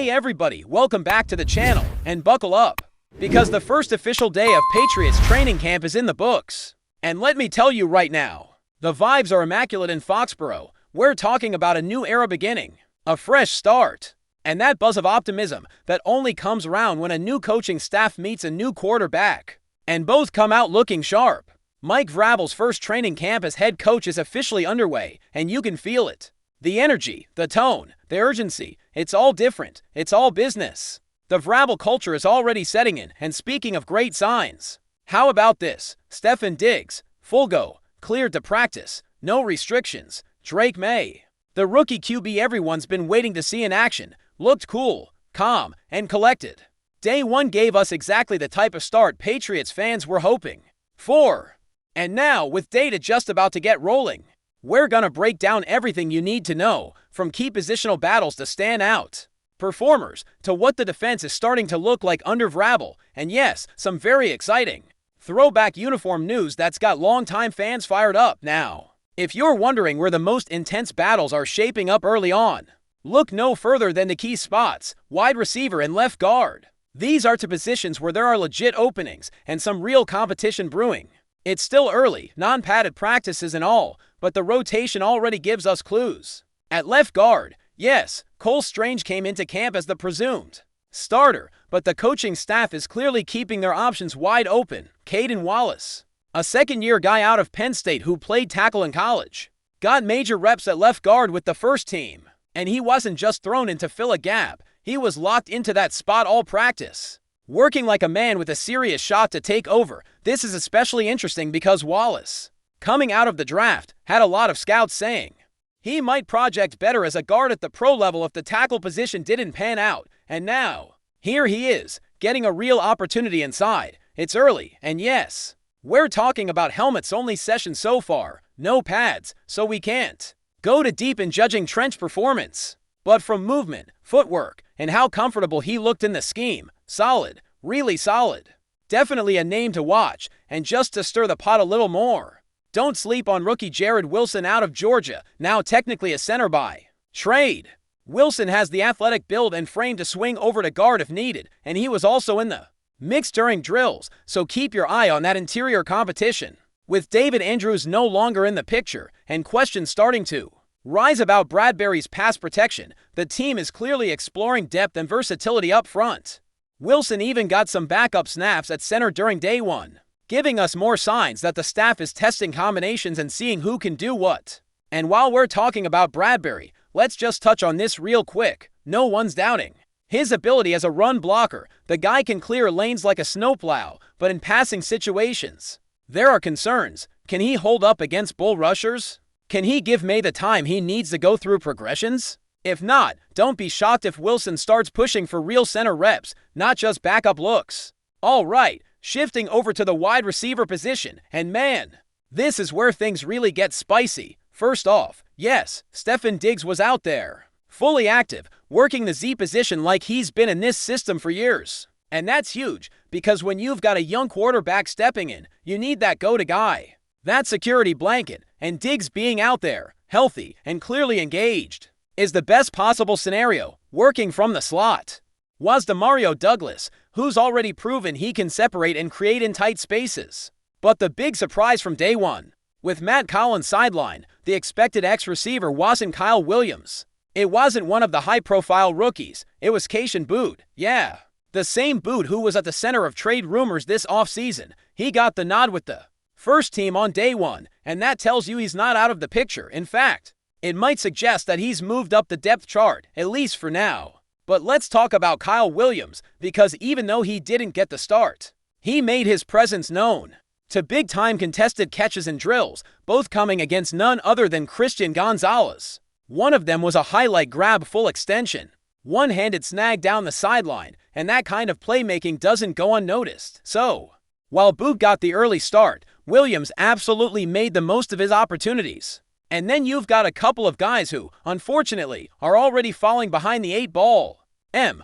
Hey everybody, welcome back to the channel, and buckle up, because the first official day of Patriots training camp is in the books. And let me tell you right now, the vibes are immaculate in Foxborough. We're talking about a new era beginning, a fresh start, and that buzz of optimism that only comes around when a new coaching staff meets a new quarterback, and both come out looking sharp. Mike Vrabel's first training camp as head coach is officially underway, and you can feel it. The energy, the tone, the urgency, it's all different. It's all business. The Vrabel culture is already setting in, and speaking of great signs, how about this? Stefon Diggs, full go, cleared to practice, no restrictions. Drake May, the rookie QB everyone's been waiting to see in action, looked cool, calm, and collected. Day one gave us exactly the type of start Patriots fans were hoping for. And now, with data just about to get rolling, we're gonna break down everything you need to know, from key positional battles to stand-out performers, to what the defense is starting to look like under Vrabel, and yes, some very exciting throwback uniform news that's got longtime fans fired up now. If you're wondering where the most intense battles are shaping up early on, look no further than the key spots, wide receiver and left guard. These are two positions where there are legit openings and some real competition brewing. It's still early, non-padded practices and all, but the rotation already gives us clues. At left guard, yes, Cole Strange came into camp as the presumed starter, but the coaching staff is clearly keeping their options wide open. Caden Wallace, a second-year guy out of Penn State who played tackle in college, got major reps at left guard with the first team, and he wasn't just thrown in to fill a gap, he was locked into that spot all practice, working like a man with a serious shot to take over. This is especially interesting because Wallace, coming out of the draft, had a lot of scouts saying he might project better as a guard at the pro level if the tackle position didn't pan out, and now, here he is, getting a real opportunity inside. It's early, and yes, we're talking about helmets-only session so far, no pads, so we can't go too deep in judging Trent's performance. But from movement, footwork, and how comfortable he looked in the scheme, solid, really solid. Definitely a name to watch, and just to stir the pot a little more, don't sleep on rookie Jared Wilson out of Georgia, now technically a center by trade. Wilson has the athletic build and frame to swing over to guard if needed, and he was also in the mix during drills, so keep your eye on that interior competition. With David Andrews no longer in the picture, and questions starting to rise about Bradbury's pass protection, the team is clearly exploring depth and versatility up front. Wilson even got some backup snaps at center during day one, giving us more signs that the staff is testing combinations and seeing who can do what. And while we're talking about Bradbury, let's just touch on this real quick. No one's doubting his ability as a run blocker. The guy can clear lanes like a snowplow, but in passing situations, there are concerns. Can he hold up against bull rushers? Can he give May the time he needs to go through progressions? If not, don't be shocked if Wilson starts pushing for real center reps, not just backup looks. All right, shifting over to the wide receiver position, and man, this is where things really get spicy. First off, yes, Stefon Diggs was out there, fully active, working the Z position like he's been in this system for years. And that's huge, because when you've got a young quarterback stepping in, you need that go-to guy, that security blanket, and Diggs being out there, healthy and clearly engaged, is the best possible scenario, working from the slot. Was Demario Douglas, who's already proven he can separate and create in tight spaces. But the big surprise from day one, with Matt Collins sidelined, the expected X-receiver wasn't Kyle Williams. It wasn't one of the high-profile rookies, it was KAYSHON Boutte. Yeah, the same Boutte who was at the center of trade rumors this offseason. He got the nod with the first team on day one, and that tells you he's not out of the picture. In fact, it might suggest that he's moved up the depth chart, at least for now. But let's talk about Kyle Williams, because even though he didn't get the start, he made his presence known to big-time contested catches and drills, both coming against none other than Christian Gonzalez. One of them was a highlight grab full extension, one-handed snag down the sideline, and that kind of playmaking doesn't go unnoticed. So, while Boutte got the early start, Williams absolutely made the most of his opportunities. And then you've got a couple of guys who, unfortunately, are already falling behind the 8 ball.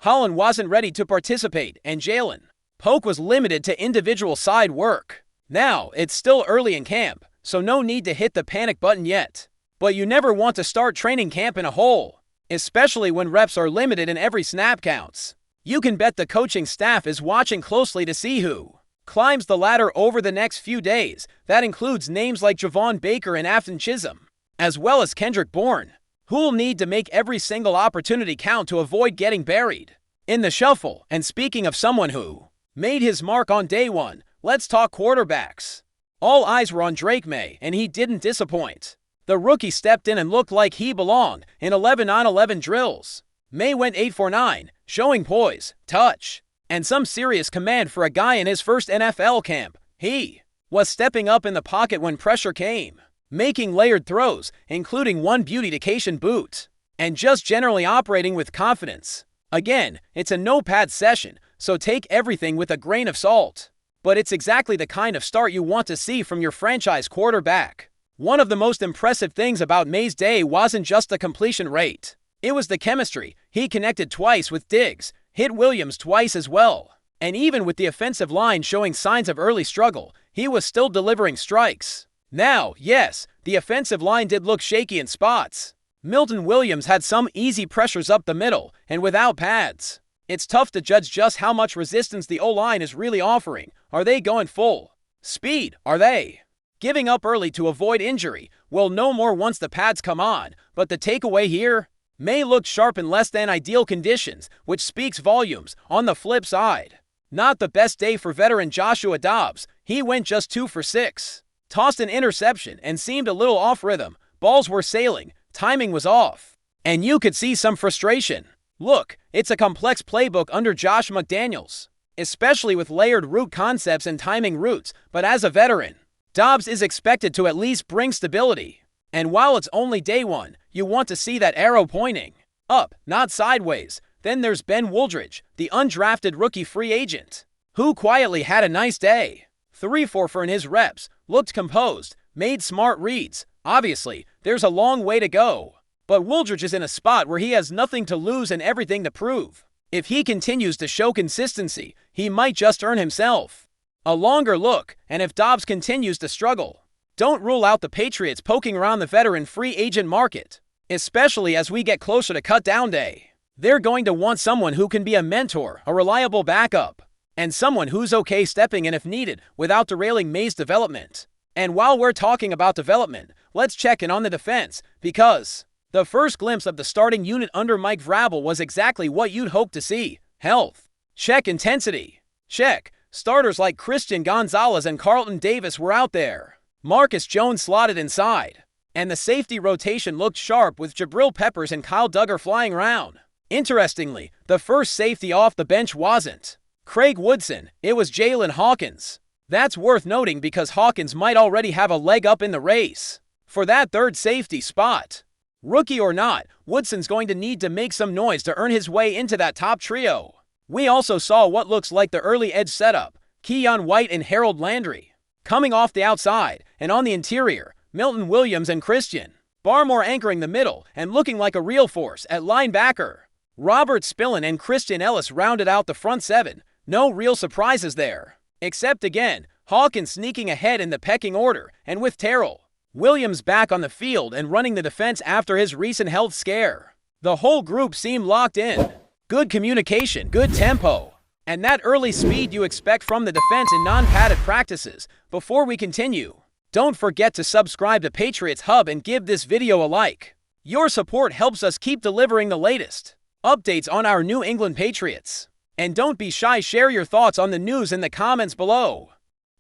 Holland wasn't ready to participate, and Jalen Polk was limited to individual side work. Now, it's still early in camp, so no need to hit the panic button yet. But you never want to start training camp in a hole. especially when reps are limited and every snap counts. You can bet the coaching staff is watching closely to see who climbs the ladder over the next few days. That includes names like Javon Baker and Afton Chisholm, as well as Kendrick Bourne, who will need to make every single opportunity count to avoid getting buried in the shuffle. And speaking of someone who made his mark on day one, let's talk quarterbacks. All eyes were on Drake May, and he didn't disappoint. The rookie stepped in and looked like he belonged in 11-on-11 drills. May went 8 for 9, showing poise, touch, and some serious command for a guy in his first NFL camp. He was stepping up in the pocket when pressure came, making layered throws, including one beauty to KAYSHON boot, and just generally operating with confidence. Again, it's a no-pad session, so take everything with a grain of salt. But it's exactly the kind of start you want to see from your franchise quarterback. One of the most impressive things about May's day wasn't just the completion rate. It was the chemistry. He connected twice with Diggs, hit Williams twice as well. And even with the offensive line showing signs of early struggle, he was still delivering strikes. Now, yes, the offensive line did look shaky in spots. Milton Williams had some easy pressures up the middle, and without pads, it's tough to judge just how much resistance the O-line is really offering. Are they going full speed? Are they giving up early to avoid injury? We'll know more once the pads come on, but the takeaway here? May looked sharp in less than ideal conditions, which speaks volumes. On the flip side, not the best day for veteran Joshua Dobbs. He went just 2 for 6, tossed an interception, and seemed a little off rhythm. Balls were sailing, timing was off, and you could see some frustration. Look, it's a complex playbook under Josh McDaniels, especially with layered route concepts and timing routes, but as a veteran, Dobbs is expected to at least bring stability. And while it's only day one, you want to see that arrow pointing up, not sideways. Then there's Ben Wooldridge, the undrafted rookie free agent, who quietly had a nice day. 3 for 4 in his reps, looked composed, made smart reads. Obviously, there's a long way to go, but Wooldridge is in a spot where he has nothing to lose and everything to prove. If he continues to show consistency, he might just earn himself a longer look. And if Dobbs continues to struggle, don't rule out the Patriots poking around the veteran free agent market, especially as we get closer to cut-down day. They're going to want someone who can be a mentor, a reliable backup, and someone who's okay stepping in if needed without derailing May's development. And while we're talking about development, let's check in on the defense, because the first glimpse of the starting unit under Mike Vrabel was exactly what you'd hope to see. Health, check. Intensity, check. Starters like Christian Gonzalez and Carlton Davis were out there. Marcus Jones slotted inside, and the safety rotation looked sharp with Jabril Peppers and Kyle Duggar flying around. Interestingly, the first safety off the bench wasn't Craig Woodson, it was Jalen Hawkins. That's worth noting because Hawkins might already have a leg up in the race for that third safety spot. Rookie or not, Woodson's going to need to make some noise to earn his way into that top trio. We also saw what looks like the early edge setup, Keon White and Harold Landry coming off the outside, and on the interior, Milton Williams and Christian Barmore anchoring the middle and looking like a real force at linebacker. Robert Spillane and Christian Ellis rounded out the front seven. No real surprises there, except again, Hawkins sneaking ahead in the pecking order, and with Terrell Williams back on the field and running the defense after his recent health scare. The whole group seemed locked in. Good communication, good tempo, and that early speed you expect from the defense in non-padded practices. Before we continue, don't forget to subscribe to Patriots Hub and give this video a like. Your support helps us keep delivering the latest updates on our New England Patriots. And don't be shy, share your thoughts on the news in the comments below.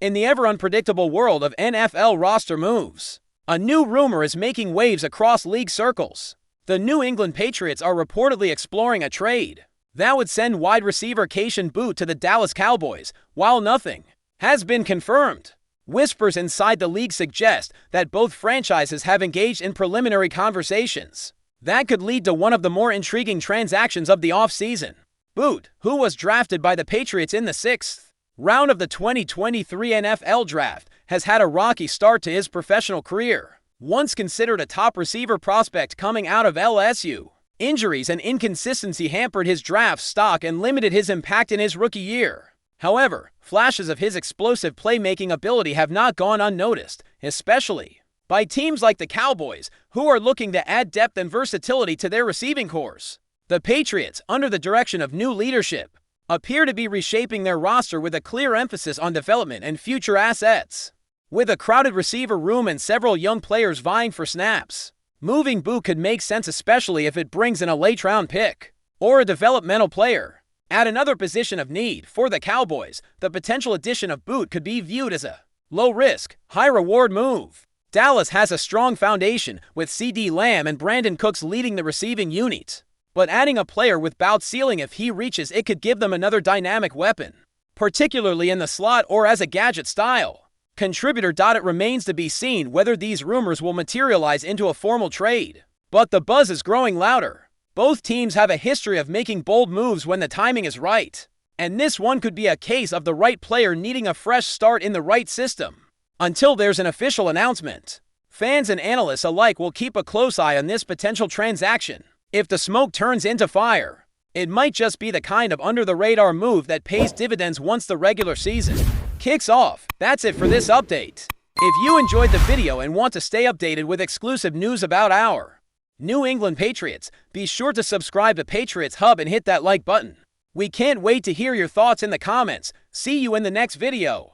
In the ever-unpredictable world of NFL roster moves, a new rumor is making waves across league circles. The New England Patriots are reportedly exploring a trade that would send wide receiver KAYSHON Boutte to the Dallas Cowboys. While nothing has been confirmed, whispers inside the league suggest that both franchises have engaged in preliminary conversations that could lead to one of the more intriguing transactions of the offseason. Boutte, who was drafted by the Patriots in the 6th round of the 2023 NFL Draft, has had a rocky start to his professional career. Once considered a top receiver prospect coming out of LSU, injuries and inconsistency hampered his draft stock and limited his impact in his rookie year. However, flashes of his explosive playmaking ability have not gone unnoticed, especially by teams like the Cowboys, who are looking to add depth and versatility to their receiving corps. The Patriots, under the direction of new leadership, appear to be reshaping their roster with a clear emphasis on development and future assets. With a crowded receiver room and several young players vying for snaps, moving BOUTTE could make sense, especially if it brings in a late-round pick or a developmental player. At another position of need for the Cowboys, the potential addition of BOUTTE could be viewed as a low-risk, high-reward move. Dallas has a strong foundation, with CeeDee Lamb and Brandon Cooks leading the receiving unit. But adding a player with BOUTTE's ceiling, if he reaches it, could give them another dynamic weapon, particularly in the slot or as a gadget style contributor. It remains to be seen whether these rumors will materialize into a formal trade, but the buzz is growing louder. Both teams have a history of making bold moves when the timing is right, and this one could be a case of the right player needing a fresh start in the right system. Until there's an official announcement, fans and analysts alike will keep a close eye on this potential transaction. If the smoke turns into fire, it might just be the kind of under-the-radar move that pays dividends once the regular season kicks off. That's it for this update. If you enjoyed the video and want to stay updated with exclusive news about our New England Patriots, be sure to subscribe to Patriots Hub and hit that like button. We can't wait to hear your thoughts in the comments. See you in the next video.